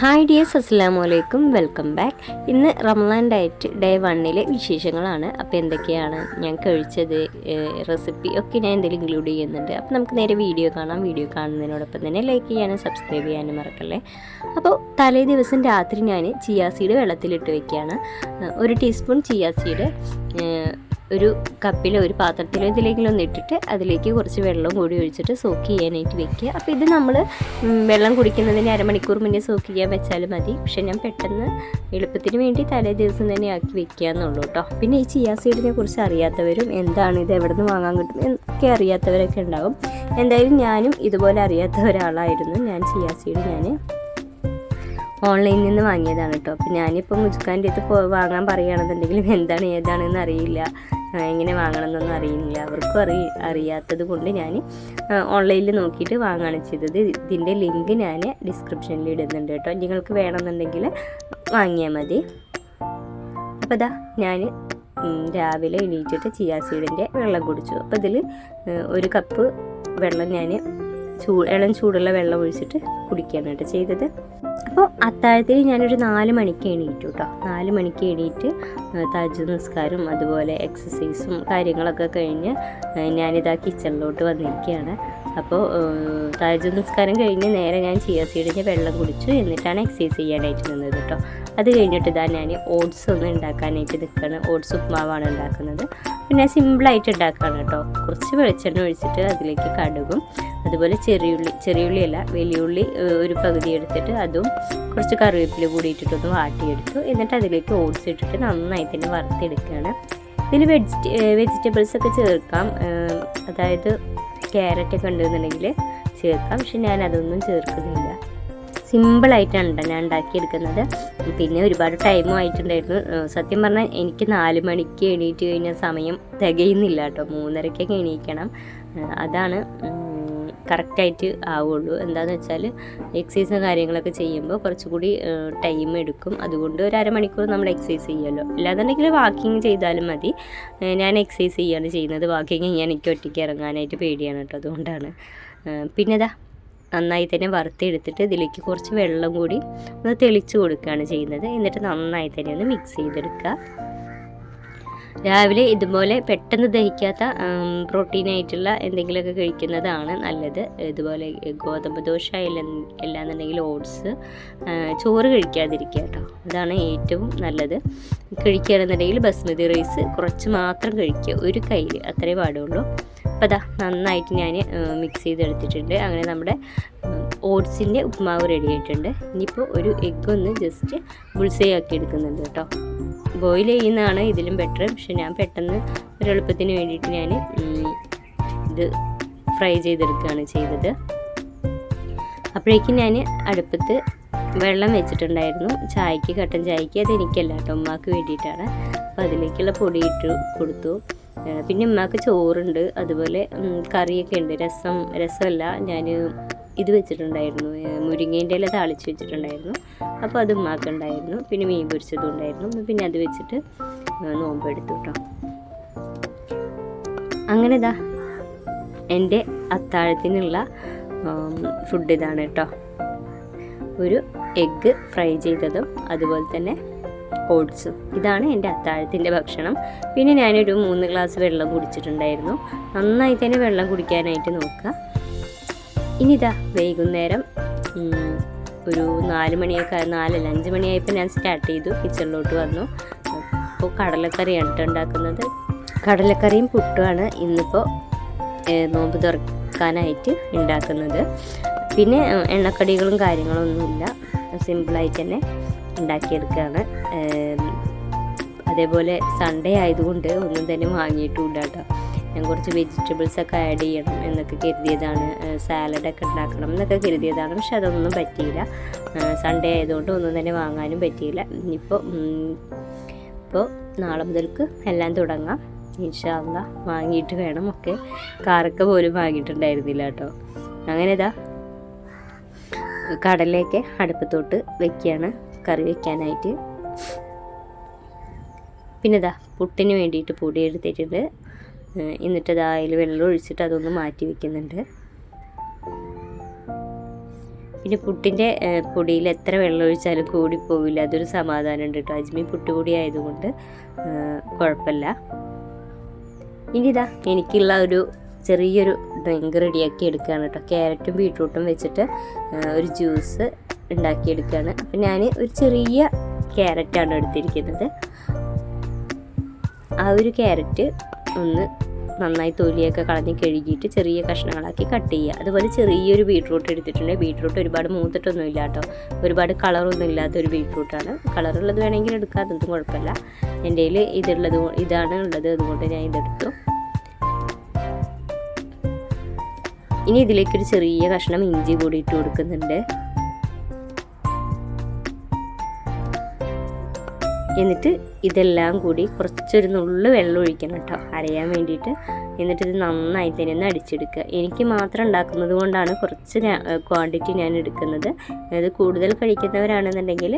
Hi dears, അസ്സലാമു അലൈക്കും, welcome back. ഇന്ന് റമദാൻ ഡയറ്റ് ഡേ 1 വിശേഷങ്ങളാണ്. അപ്പോൾ എന്തൊക്കെയാണ് ഞാൻ കഴിച്ചത്, റെസിപ്പി ഒക്കെ ഞാൻ എന്തെങ്കിലും ഇൻക്ലൂഡ് ചെയ്യുന്നുണ്ട്. അപ്പോൾ നമുക്ക് നേരെ വീഡിയോ കാണാം. വീഡിയോ കാണുന്നതിനോടൊപ്പം തന്നെ ലൈക്ക് ചെയ്യാനും സബ്സ്ക്രൈബ് ചെയ്യാനും മറക്കല്ലേ. അപ്പോൾ തലേ ദിവസം രാത്രി ഞാൻ ചിയാ സീഡ് വെള്ളത്തിലിട്ട് വെക്കുകയാണ്. 1 ടീസ്പൂൺ ചിയാ സീഡ് ഒരു കപ്പിലോ ഒരു പാത്രത്തിലോ ഇതിലേക്കിലും ഒന്ന് ഇട്ടിട്ട് അതിലേക്ക് കുറച്ച് വെള്ളം കൂടി ഒഴിച്ചിട്ട് സോക്ക് ചെയ്യാനായിട്ട് വെക്കുക. അപ്പോൾ ഇത് നമ്മൾ വെള്ളം കുടിക്കുന്നതിന് അരമണിക്കൂർ മുന്നേ സോക്ക് ചെയ്യാൻ വെച്ചാലും മതി. പക്ഷേ ഞാൻ പെട്ടെന്ന് എളുപ്പത്തിന് വേണ്ടി തലേ ദിവസം തന്നെ ആക്കി വെക്കുക എന്നുള്ളൂ കേട്ടോ. പിന്നെ ഈ ചിയാ സീഡിനെ കുറിച്ച് അറിയാത്തവരും എന്താണ് ഇത് എവിടെ നിന്ന് വാങ്ങാൻ കിട്ടും എന്നൊക്കെ അറിയാത്തവരൊക്കെ ഉണ്ടാകും. എന്തായാലും ഞാനും ഇതുപോലെ അറിയാത്ത ഒരാളായിരുന്നു. ചിയാ സീഡ് ഓൺലൈനിൽ നിന്ന് വാങ്ങിയതാണ് കേട്ടോ. അപ്പോൾ ഞാനിപ്പോൾ മുസ്കാൻ്റെ അടുത്ത് വാങ്ങാൻ പറയുകയാണെന്നുണ്ടെങ്കിലും എന്താണ് ഏതാണെന്ന് അറിയില്ല, എങ്ങനെ വാങ്ങണമെന്നൊന്നും അറിയില്ല. അവർക്കും അറിയാത്തത് കൊണ്ട് ഞാൻ ഓൺലൈനിൽ നോക്കിയിട്ട് വാങ്ങുകയാണ് ചെയ്തത്. ഇതിൻ്റെ ലിങ്ക് ഞാൻ ഡിസ്ക്രിപ്ഷനിൽ ഇടുന്നുണ്ട് കേട്ടോ. നിങ്ങൾക്ക് വേണമെന്നുണ്ടെങ്കിൽ വാങ്ങിയാൽ മതി. അപ്പോൾ ഇതാ ഞാൻ രാവിലെ എണീറ്റിട്ട് ചിയാ സീഡിൻ്റെ വെള്ളം കുടിച്ചു. അപ്പോൾ ഇതിൽ 1 കപ്പ് വെള്ളം ഞാൻ ഇളം ചൂടുള്ള വെള്ളം ഒഴിച്ചിട്ട് കുടിക്കുകയാണ് കേട്ടോ ചെയ്തത്. അപ്പോൾ അത്താഴത്തിൽ ഞാനൊരു 4 മണിക്ക് എണീറ്റു കേട്ടോ. 4 മണിക്ക് എണീറ്റ് തഹജ്ജുദ് നിസ്കാരം അതുപോലെ എക്സസൈസും കാര്യങ്ങളൊക്കെ കഴിഞ്ഞ് ഞാനിതാ കിച്ചണിലോട്ട് വന്നിരിക്കുകയാണ്. അപ്പോൾ തഹജ്ജുദ് നിസ്കാരം കഴിഞ്ഞ് നേരെ ഞാൻ ചിയാ സീഡിൻ്റെ വെള്ളം കുടിച്ചു. എന്നിട്ടാണ് എക്സസൈസ് ചെയ്യാനായിട്ട് നിന്നത് കേട്ടോ. അത് കഴിഞ്ഞിട്ട് ഇതാ ഞാൻ ഓട്സ് ഒന്ന് ഉണ്ടാക്കാനായിട്ട് നിൽക്കുകയാണ്. ഓട്സ് ഉപ്മാവാണ് ഉണ്ടാക്കുന്നത്. പിന്നെ സിമ്പിളായിട്ട് ഉണ്ടാക്കുകയാണ് കേട്ടോ. കുറച്ച് വെളിച്ചെണ്ണ ഒഴിച്ചിട്ട് അതിലേക്ക് കടുകും അതുപോലെ ചെറിയുള്ളിയല്ല വലിയുള്ളി ഒരു പകുതി എടുത്തിട്ട് അതും കുറച്ച് കറിവേപ്പില കൂടി ഇട്ടിട്ടൊന്ന് വാട്ടിയെടുത്തു. എന്നിട്ട് അതിലേക്ക് ഓട്സ് ഇട്ടിട്ട് നന്നായി തന്നെ വറുത്തെടുക്കുകയാണ്. ഇതിൽ വെജിറ്റബിൾസൊക്കെ ചേർക്കാം, അതായത് ക്യാരറ്റൊക്കെ ഉണ്ടെന്നുണ്ടെങ്കിൽ ചേർക്കാം. പക്ഷെ ഞാൻ അതൊന്നും ചേർക്കുന്നില്ല. സിമ്പിളായിട്ടാണ് ഞാൻ ഉണ്ടാക്കിയെടുക്കുന്നത്. പിന്നെ ഒരുപാട് ടൈമും ആയിട്ടുണ്ടായിരുന്നു. സത്യം പറഞ്ഞാൽ എനിക്ക് 4 മണിക്ക് എണീറ്റ് കഴിഞ്ഞാൽ സമയം തികയുന്നില്ല കേട്ടോ. 3:30-ക്കൊക്കെ എണീക്കണം. അതാണ് കറക്റ്റായിട്ട് ആവുള്ളൂ. എന്താണെന്ന് വെച്ചാൽ എക്സസൈസും കാര്യങ്ങളൊക്കെ ചെയ്യുമ്പോൾ കുറച്ചുകൂടി ടൈം എടുക്കും. അതുകൊണ്ട് ഒരു അരമണിക്കൂർ നമ്മൾ എക്സസൈസ് ചെയ്യുമല്ലോ. അല്ലാന്നുണ്ടെങ്കിൽ വാക്കിങ് ചെയ്താലും മതി. ഞാൻ എക്സസൈസ് ചെയ്യാണ് ചെയ്യുന്നത്. വാക്കിങ് ചെയ്യാൻ എനിക്ക് ഒറ്റയ്ക്ക് ഇറങ്ങാനായിട്ട് പേടിയാണ് കേട്ടോ. അതുകൊണ്ടാണ്. പിന്നെ നന്നായി തന്നെ വറുത്തെടുത്തിട്ട് ഇതിലേക്ക് കുറച്ച് വെള്ളം കൂടി ഒന്ന് തെളിച്ച് കൊടുക്കുകയാണ് ചെയ്യുന്നത്. എന്നിട്ട് നന്നായി തന്നെ ഒന്ന് മിക്സ് ചെയ്തെടുക്കുക. രാവിലെ ഇതുപോലെ പെട്ടെന്ന് ദഹിക്കാത്ത പ്രോട്ടീനായിട്ടുള്ള എന്തെങ്കിലുമൊക്കെ കഴിക്കുന്നതാണ് നല്ലത്. ഇതുപോലെ ഗോതമ്പ് ദോശ അല്ലാന്നുണ്ടെങ്കിൽ ഓട്സ്, ചോറ് കഴിക്കാതിരിക്കുക കേട്ടോ. അതാണ് ഏറ്റവും നല്ലത്. കഴിക്കുകയാണെന്നുണ്ടെങ്കിൽ ബസ്മതി റൈസ് കുറച്ച് മാത്രം കഴിക്കുക, 1 കയ്യിൽ, അത്രേ പാടുള്ളൂ. അപ്പോൾ നന്നായിട്ട് ഞാൻ മിക്സ് ചെയ്തെടുത്തിട്ടുണ്ട്. അങ്ങനെ നമ്മുടെ ഓട്സിൻ്റെ ഉപ്മാവ് റെഡി ആയിട്ടുണ്ട്. ഇനിയിപ്പോൾ ഒരു എഗ്ഗ് ഒന്ന് ജസ്റ്റ് ബുൾസൈ ആക്കി എടുക്കുന്നുണ്ട് കേട്ടോ. ബോയിൽ ചെയ്യുന്നതാണ് ഇതിലും ബെറ്റർ. പക്ഷെ ഞാൻ പെട്ടെന്ന് ഒരു എളുപ്പത്തിന് വേണ്ടിയിട്ട് ഞാൻ ഇത് ഫ്രൈ ചെയ്തെടുക്കുകയാണ് ചെയ്തത്. അപ്പോഴേക്കും ഞാൻ അടുപ്പത്ത് വെള്ളം വെച്ചിട്ടുണ്ടായിരുന്നു കട്ടൻ ചായക്ക്. അത് എനിക്കല്ല കേട്ടോ, ഉമ്മാക്ക് വേണ്ടിയിട്ടാണ്. അപ്പോൾ അതിലേക്കുള്ള പൊടി ഇട്ട് കൊടുത്തു. പിന്നെ ഉമ്മാക്ക് ചോറുണ്ട്, അതുപോലെ കറിയൊക്കെ ഉണ്ട്. രസമല്ല, ഞാൻ ഇത് വെച്ചിട്ടുണ്ടായിരുന്നു, മുരിങ്ങേൻ്റെ ഇല താളിച്ച് വെച്ചിട്ടുണ്ടായിരുന്നു. അപ്പോൾ അത് ഉമ്മാക്കുണ്ടായിരുന്നു. പിന്നെ മീൻ പൊരിച്ചതും ഉണ്ടായിരുന്നു. പിന്നെ അത് വെച്ചിട്ട് നോമ്പെടുത്തു കേട്ടോ. അങ്ങനെ എൻ്റെ അത്താഴത്തിനുള്ള ഫുഡ് ഇതാണ് കേട്ടോ. ഒരു എഗ്ഗ് ഫ്രൈ ചെയ്തതും അതുപോലെ തന്നെ ഓട്സും. ഇതാണ് എൻ്റെ അത്താഴത്തിൻ്റെ ഭക്ഷണം. പിന്നെ ഞാനൊരു 3 ഗ്ലാസ് വെള്ളം കുടിച്ചിട്ടുണ്ടായിരുന്നു. നന്നായി തന്നെ വെള്ളം കുടിക്കാനായിട്ട് നോക്കുക. ഇനി വൈകുന്നേരം ഒരു 4 മണിയൊക്കെ 5 മണിയായപ്പോൾ ഞാൻ സ്റ്റാർട്ട് ചെയ്തു. കിച്ചണിലോട്ട് വന്നു. അപ്പോൾ കടലക്കറിയാണ് കേട്ടോ ഉണ്ടാക്കുന്നത്. കടലക്കറിയും പുട്ടുമാണ് ഇന്നിപ്പോൾ നോമ്പ് തുറക്കാനായിട്ട് ഉണ്ടാക്കുന്നത്. പിന്നെ എണ്ണക്കടികളും കാര്യങ്ങളൊന്നുമില്ല, സിമ്പിളായിട്ട് തന്നെ ഉണ്ടാക്കിയെടുക്കുകയാണ്. അതേപോലെ സൺഡേ ആയതുകൊണ്ട് ഒന്നും തന്നെ വാങ്ങിയിട്ടുമില്ല കേട്ടോ. ഞാൻ കുറച്ച് വെജിറ്റബിൾസൊക്കെ ആഡ് ചെയ്യണം എന്നൊക്കെ കരുതിയതാണ്, സാലഡൊക്കെ ഉണ്ടാക്കണം എന്നൊക്കെ കരുതിയതാണ്. പക്ഷെ അതൊന്നും പറ്റിയില്ല. സൺഡേ ആയതുകൊണ്ട് ഒന്നും തന്നെ വാങ്ങാനും പറ്റിയില്ല. ഇപ്പോൾ നാളെ മുതൽക്ക് എല്ലാം തുടങ്ങാം ഇൻഷാ അല്ലാഹ്. വാങ്ങിയിട്ട് വേണം ഒക്കെ. കാരക്ക പോലും വാങ്ങിയിട്ടുണ്ടായിരുന്നില്ല കേട്ടോ. അങ്ങനെ കടലയൊക്കെ അടുപ്പത്തോട്ട് വെക്കുകയാണ് കറി വയ്ക്കാനായിട്ട്. പിന്നെ പുട്ടിന് വേണ്ടിയിട്ട് പൊടി എടുത്തിട്ടുണ്ട്. എന്നിട്ട് അതിൽ വെള്ളം ഒഴിച്ചിട്ട് അതൊന്ന് മാറ്റി വയ്ക്കുന്നുണ്ട്. പിന്നെ പുട്ടിൻ്റെ പൊടിയിൽ എത്ര വെള്ളം ഒഴിച്ചാലും കൂടിപ്പോവില്ല, അതൊരു സമാധാനം ഉണ്ട് കേട്ടോ. അജ്മി പുട്ടുപൊടി ആയതുകൊണ്ട് കുഴപ്പമില്ല. ഇനി ഇതാ എനിക്കുള്ള ഒരു ചെറിയൊരു ഡ്രിങ്ക് റെഡിയാക്കി എടുക്കുകയാണ് കേട്ടോ. ക്യാരറ്റും ബീട്രൂട്ടും വെച്ചിട്ട് ഒരു ജ്യൂസ് ഉണ്ടാക്കിയെടുക്കുകയാണ്. അപ്പം ഞാൻ ഒരു ചെറിയ ക്യാരറ്റാണ് എടുത്തിരിക്കുന്നത്. ആ ഒരു ക്യാരറ്റ് ഒന്ന് നന്നായി തൊലിയൊക്കെ കളഞ്ഞ് കഴുകിയിട്ട് ചെറിയ കഷ്ണങ്ങളാക്കി കട്ട് ചെയ്യുക. അതുപോലെ ചെറിയൊരു ബീട്രൂട്ട് എടുത്തിട്ടുണ്ട്. ബീട്രൂട്ട് ഒരുപാട് മൂത്തിട്ടൊന്നും ഇല്ല കേട്ടോ, ഒരുപാട് കളറൊന്നും ഇല്ലാത്തൊരു ബീട്രൂട്ടാണ്. കളറുള്ളത് വേണമെങ്കിൽ എടുക്കാം, അതൊന്നും കുഴപ്പമില്ല. എൻ്റെ കയ്യിൽ ഇതാണ് ഉള്ളത്, അതുകൊണ്ട് ഞാൻ ഇതെടുത്തു. ഇനി ഇതിലേക്കൊരു ചെറിയ കഷ്ണം ഇഞ്ചി കൂടി ഇട്ട് കൊടുക്കുന്നുണ്ട്. എന്നിട്ട് ഇതെല്ലാം കൂടി കുറച്ചൊരു നുള്ളു വെള്ളം ഒഴിക്കണം കേട്ടോ, അരയാൻ വേണ്ടിയിട്ട്. എന്നിട്ട് ഇത് നന്നായി തന്നെ ഒന്ന് അടിച്ചെടുക്കുക. എനിക്ക് മാത്രം ഉണ്ടാക്കുന്നത് കൊണ്ടാണ് കുറച്ച് ക്വാണ്ടിറ്റി ഞാൻ എടുക്കുന്നത്. അതായത് കൂടുതൽ കഴിക്കുന്നവരാണെന്നുണ്ടെങ്കിൽ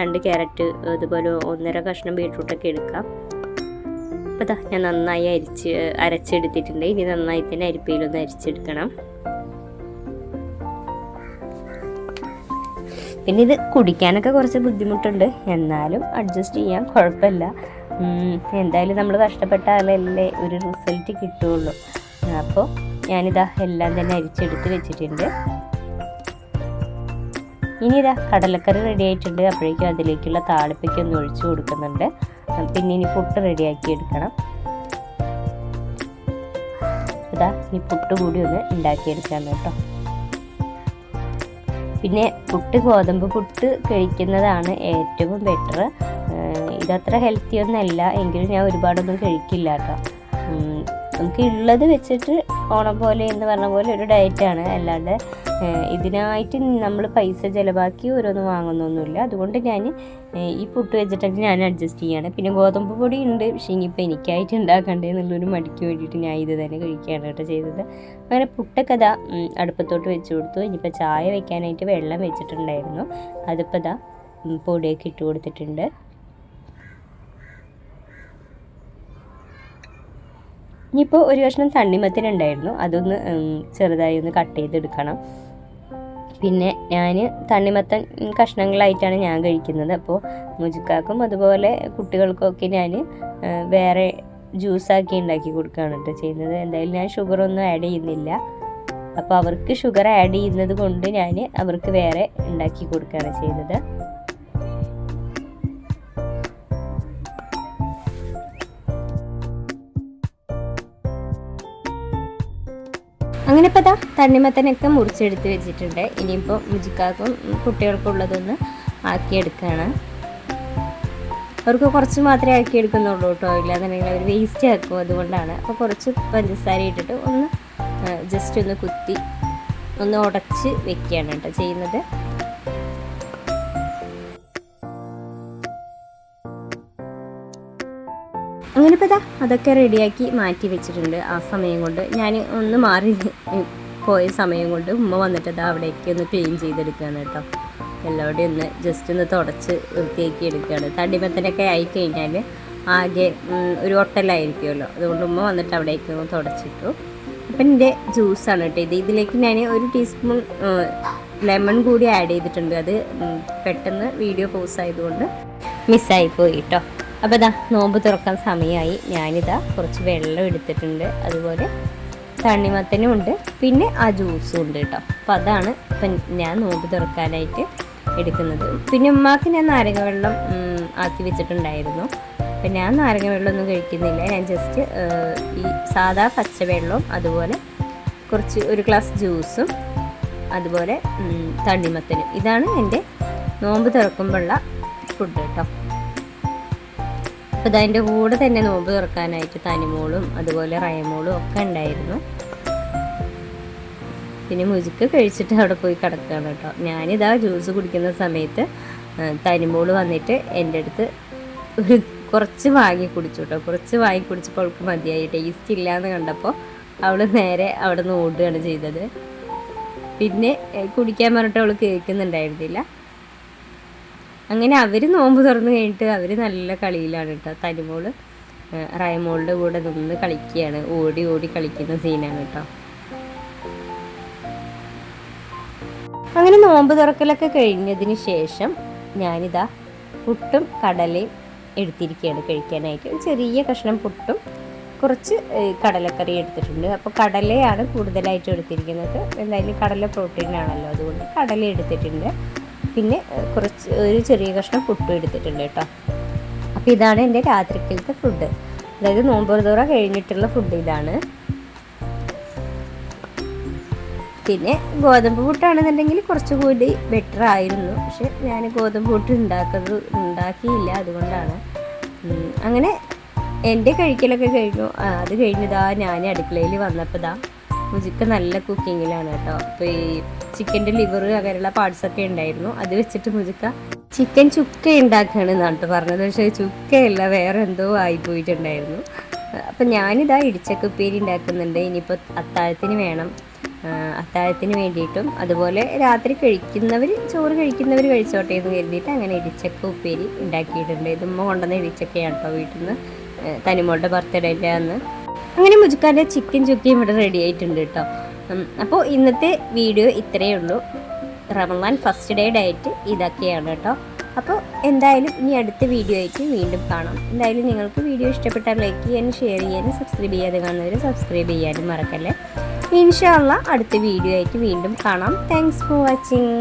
2 ക്യാരറ്റ് അതുപോലെ 1.5 കഷ്ണം ബീട്രൂട്ടൊക്കെ എടുക്കാം. അപ്പോൾ ഇതാ ഞാൻ നന്നായി അരച്ചെടുത്തിട്ടുണ്ട്. ഇനി നന്നായി തന്നെ അരിപ്പയിലൊന്ന് അരിച്ചെടുക്കണം. പിന്നെ ഇത് കുടിക്കാനൊക്കെ കുറച്ച് ബുദ്ധിമുട്ടുണ്ട്, എന്നാലും അഡ്ജസ്റ്റ് ചെയ്യാൻ കുഴപ്പമില്ല. എന്തായാലും നമ്മൾ കഷ്ടപ്പെട്ടാലല്ലേ ഒരു റിസൾട്ട് കിട്ടുകയുള്ളൂ. അപ്പോൾ ഞാനിതാ എല്ലാം തന്നെ അരിച്ചെടുത്ത് വെച്ചിട്ടുണ്ട്. ഇനി ഇതാ കടലക്കറി റെഡി ആയിട്ടുണ്ട്. അപ്പോഴേക്കും അതിലേക്കുള്ള താളിപ്പിക്കൊന്ന് ഒഴിച്ചു കൊടുക്കുന്നുണ്ട്. പിന്നെ ഇനി പുട്ട് റെഡിയാക്കി എടുക്കണം. ഇതാ ഈ പുട്ട് കൂടി ഒന്ന് ഉണ്ടാക്കിയെടുക്കാണ് കേട്ടോ. പിന്നെ ഗോതമ്പ് പുട്ട് കഴിക്കുന്നതാണ് ഏറ്റവും ബെറ്റർ. ഇതത്ര ഹെൽത്തി ഒന്നല്ല, എങ്കിലും ഞാൻ ഒരുപാടൊന്നും കഴിക്കില്ല കേട്ടോ. നമുക്ക് ഉള്ളത് വെച്ചിട്ട് ഓണം പോലെ എന്ന് പറഞ്ഞ പോലെ ഒരു ഡയറ്റാണ്, അല്ലാണ്ട് ഇതിനായിട്ട് നമ്മൾ പൈസ ചിലവാക്കി ഓരോന്നും വാങ്ങുന്നൊന്നുമില്ല. അതുകൊണ്ട് ഞാൻ ഈ പുട്ട് വെച്ചിട്ടൊക്കെ ഞാൻ അഡ്ജസ്റ്റ് ചെയ്യാണ്. പിന്നെ ഗോതമ്പ് പൊടി ഉണ്ട്, പക്ഷേ ഇനിയിപ്പോൾ എനിക്കായിട്ട് ഉണ്ടാക്കണ്ടേ എന്നുള്ളൊരു മടിക്ക് വേണ്ടിയിട്ട് ഞാൻ ഇത് തന്നെ കഴിക്കുകയാണ് കേട്ടോ ചെയ്തത്. അങ്ങനെ പുട്ടൊക്കെ ഇതാ അടുപ്പത്തോട്ട് വെച്ച് കൊടുത്തു. ഇനിയിപ്പോൾ ചായ വെക്കാനായിട്ട് വെള്ളം വെച്ചിട്ടുണ്ടായിരുന്നു, അതിപ്പോൾ ഇതാ പൊടിയൊക്കെ ഇട്ട് കൊടുത്തിട്ടുണ്ട്. ഇനിയിപ്പോൾ ഒരു കഷ്ണം തണ്ണിമത്തനുണ്ടായിരുന്നു, അതൊന്ന് ചെറുതായി ഒന്ന് കട്ട് ചെയ്തെടുക്കണം. പിന്നെ ഞാൻ തണ്ണിമത്തൻ കഷ്ണങ്ങളായിട്ടാണ് ഞാൻ കഴിക്കുന്നത്. അപ്പോൾ മുജിക്കാക്കും അതുപോലെ കുട്ടികൾക്കൊക്കെ ഞാൻ വേറെ ജ്യൂസാക്കി ഉണ്ടാക്കി കൊടുക്കുകയാണ് കേട്ടോ ചെയ്യുന്നത്. എന്തായാലും ഞാൻ ഷുഗറൊന്നും ആഡ് ചെയ്യുന്നില്ല. അപ്പോൾ അവർക്ക് ഷുഗർ ആഡ് ചെയ്യുന്നത് കൊണ്ട് ഞാൻ അവർക്ക് വേറെ ഉണ്ടാക്കി കൊടുക്കുകയാണ് ചെയ്യുന്നത്. അങ്ങനെ ഇപ്പോൾ തണ്ണിമത്തനൊക്കെ മുറിച്ചെടുത്ത് വെച്ചിട്ടുണ്ട്. ഇനിയിപ്പോൾ മുജിക്കാക്കും കുട്ടികൾക്കുള്ളതൊന്ന് ആക്കിയെടുക്കുകയാണ്. അവർക്ക് കുറച്ച് മാത്രമേ ആക്കിയെടുക്കുന്നുള്ളൂ കേട്ടോ, ഇല്ലാന്നുണ്ടെങ്കിൽ അവർ വേസ്റ്റ് ആക്കും, അതുകൊണ്ടാണ്. അപ്പോൾ കുറച്ച് പഞ്ചസാര ഇട്ടിട്ട് ഒന്ന് ജസ്റ്റ് ഒന്ന് കുത്തി ഒന്ന് ഉടച്ച് വെക്കുകയാണ് കേട്ടോ ചെയ്യുന്നത്. അങ്ങനെ ഇപ്പോൾ അതൊക്കെ റെഡിയാക്കി മാറ്റി വെച്ചിട്ടുണ്ട്. ആ സമയം കൊണ്ട് ഞാൻ ഒന്ന് മാറി പോയ സമയം കൊണ്ട് ഉമ്മ വന്നിട്ട് അവിടേക്ക് ഒന്ന് ക്ലീൻ ചെയ്തെടുക്കുകയാണ് കേട്ടോ. എല്ലാവരുടെയും ഒന്ന് ജസ്റ്റ് ഒന്ന് തുടച്ച് വൃത്തിയാക്കി എടുക്കുകയാണ്. തണ്ണിമത്തനൊക്കെ ആയിക്കഴിഞ്ഞാൽ ആകെ ഒരു ഒട്ടലായിരിക്കുമല്ലോ, അതുകൊണ്ട് ഉമ്മ വന്നിട്ട് അവിടേക്ക് ഒന്ന് തുടച്ചിട്ടു. അപ്പം എൻ്റെ ജ്യൂസാണ് കേട്ടോ ഇതിലേക്ക് ഞാൻ 1 ടീസ്പൂൺ ലെമൺ കൂടി ആഡ് ചെയ്തിട്ടുണ്ട്. അത് പെട്ടെന്ന് വീഡിയോ പോസ് ആയതുകൊണ്ട് മിസ്സായിപ്പോയി കേട്ടോ. അപ്പോൾ നോമ്പ് തുറക്കാൻ സമയമായി. ഞാനിതാ കുറച്ച് വെള്ളം എടുത്തിട്ടുണ്ട്, അതുപോലെ തണ്ണിമത്തനും ഉണ്ട്, പിന്നെ ആ ജ്യൂസും ഉണ്ട് കേട്ടോ. അപ്പോൾ അതാണ് ഇപ്പം ഞാൻ നോമ്പ് തുറക്കാനായിട്ട് എടുക്കുന്നത്. പിന്നെ ഉമ്മാക്ക് ഞാൻ നാരങ്ങ വെള്ളം ആക്കി വെച്ചിട്ടുണ്ടായിരുന്നു. അപ്പം ഞാൻ നാരങ്ങ വെള്ളമൊന്നും കഴിക്കുന്നില്ല, ഞാൻ ജസ്റ്റ് ഈ സാധാ പച്ചവെള്ളവും അതുപോലെ കുറച്ച് 1 ഗ്ലാസ് ജ്യൂസും അതുപോലെ തണ്ണിമത്തനും, ഇതാണ് എൻ്റെ നോമ്പ് തുറക്കുമ്പോഴുള്ള ഫുഡ് കേട്ടോ. അപ്പോൾ അതിൻ്റെ കൂടെ തന്നെ നോമ്പ് തുറക്കാനായിട്ട് തനിമോളും അതുപോലെ റയമോളും ഒക്കെ ഉണ്ടായിരുന്നു. പിന്നെ മുജിക്ക് കഴിച്ചിട്ട് അവിടെ പോയി കിടക്കുകയാണ് കേട്ടോ. ഞാനിതാ ജ്യൂസ് കുടിക്കുന്ന സമയത്ത് തനിമോള് വന്നിട്ട് എൻ്റെ അടുത്ത് കുറച്ച് വാങ്ങി കുടിച്ചു കേട്ടോ. കുറച്ച് വാങ്ങി കുടിച്ചപ്പോൾ അവൾക്ക് മതിയായി, ടേസ്റ്റ് ഇല്ല എന്ന് കണ്ടപ്പോൾ അവൾ നേരെ അവിടെ നിന്ന് ഓടുകയാണ് ചെയ്തത്. പിന്നെ കുടിക്കാൻ പറഞ്ഞിട്ട് അവൾ കേൾക്കുന്നുണ്ടായിരുന്നില്ല. അങ്ങനെ അവർ നോമ്പ് തുറന്ന് കഴിഞ്ഞിട്ട് അവർ നല്ല കളിയിലാണ് കേട്ടോ. തനിമോള് റയമോളുടെ കൂടെ നിന്ന് കളിക്കുകയാണ്, ഓടി ഓടി കളിക്കുന്ന സീനാണ് കേട്ടോ. അങ്ങനെ നോമ്പ് തുറക്കലൊക്കെ കഴിഞ്ഞതിന് ശേഷം ഞാനിതാ പുട്ടും കടലയും എടുത്തിരിക്കുകയാണ് കഴിക്കാനായിട്ട്. ഒരു ചെറിയ കഷ്ണം പുട്ടും കുറച്ച് കടലക്കറി എടുത്തിട്ടുണ്ട്. അപ്പോൾ കടലയാണ് കൂടുതലായിട്ട് എടുത്തിരിക്കുന്നത്. എന്തായാലും കടല പ്രോട്ടീനാണല്ലോ, അതുകൊണ്ട് കടല എടുത്തിട്ടുണ്ട്. പിന്നെ ഒരു ചെറിയ കഷ്ണം പുട്ടും എടുത്തിട്ടുണ്ട് കേട്ടോ. അപ്പോൾ ഇതാണ് എൻ്റെ രാത്രിക്കലത്തെ ഫുഡ്, അതായത് നോമ്പ് തുറ കഴിഞ്ഞിട്ടുള്ള ഫുഡ് ഇതാണ്. പിന്നെ ഗോതമ്പ് പുട്ടാണെന്നുണ്ടെങ്കിൽ കുറച്ചുകൂടി ബെറ്റർ ആയിരുന്നു, പക്ഷെ ഞാൻ ഗോതമ്പ് പുട്ട് ഉണ്ടാക്കിയില്ല, അതുകൊണ്ടാണ്. അങ്ങനെ എൻ്റെ കഴിക്കലൊക്കെ കഴിഞ്ഞു. അത് കഴിഞ്ഞതാ ഞാൻ അടുക്കളയിൽ വന്നപ്പോൾ മുജിക്ക നല്ല കുക്കിങ്ങിലാണ് കേട്ടോ. അപ്പോൾ ഈ ചിക്കൻ്റെ ലിവർ അങ്ങനെയുള്ള പാർട്സൊക്കെ ഉണ്ടായിരുന്നു, അത് വെച്ചിട്ട് മുജിക്ക ചിക്കൻ ചുക്ക ഉണ്ടാക്കുകയാണെന്നാണ് കേട്ടോ പറഞ്ഞത്. പക്ഷേ ചുക്കയല്ല, വേറെ എന്തോ ആയിപ്പോയിട്ടുണ്ടായിരുന്നു. അപ്പം ഞാനിതാ ഇടിച്ചക്ക ഉപ്പേരി ഉണ്ടാക്കുന്നുണ്ട്. ഇനിയിപ്പോൾ അത്താഴത്തിന് വേണം. അത്താഴത്തിന് വേണ്ടിയിട്ടും അതുപോലെ രാത്രി ചോറ് കഴിക്കുന്നവർ കഴിച്ചോട്ടെ എന്ന് കരുതിയിട്ട് അങ്ങനെ ഇടിച്ചക്ക ഉപ്പേരി ഉണ്ടാക്കിയിട്ടുണ്ട്. ഇതുമ്മ കൊണ്ടുവന്ന ഇടിച്ചക്കയാണ് കേട്ടോ, വീട്ടിൽ നിന്ന് തനിമോളുടെ ബർത്ത്ഡേൻ്റെ അന്ന്. അങ്ങനെ മുജുക്കാൻ്റെ ചിക്കൻ ചുക്കയും ഇവിടെ റെഡി ആയിട്ടുണ്ട് കേട്ടോ. അപ്പോൾ ഇന്നത്തെ വീഡിയോ ഇത്രയേ ഉള്ളൂ. റമളാൻ ഫസ്റ്റ് ഡേ ഡയറ്റ് ഇതൊക്കെയാണ് കേട്ടോ. അപ്പോൾ എന്തായാലും ഇനി അടുത്ത വീഡിയോ ആയിട്ട് വീണ്ടും കാണാം. എന്തായാലും നിങ്ങൾക്ക് വീഡിയോ ഇഷ്ടപ്പെട്ടാൽ ലൈക്ക് ചെയ്യാനും ഷെയർ ചെയ്യാനും സബ്സ്ക്രൈബ് ചെയ്യാതെ കാണുന്നവർ സബ്സ്ക്രൈബ് ചെയ്യാനും മറക്കല്ലേ. ഇൻഷാ അല്ലാഹ് അടുത്ത വീഡിയോ ആയിട്ട് വീണ്ടും കാണാം. Thanks for watching.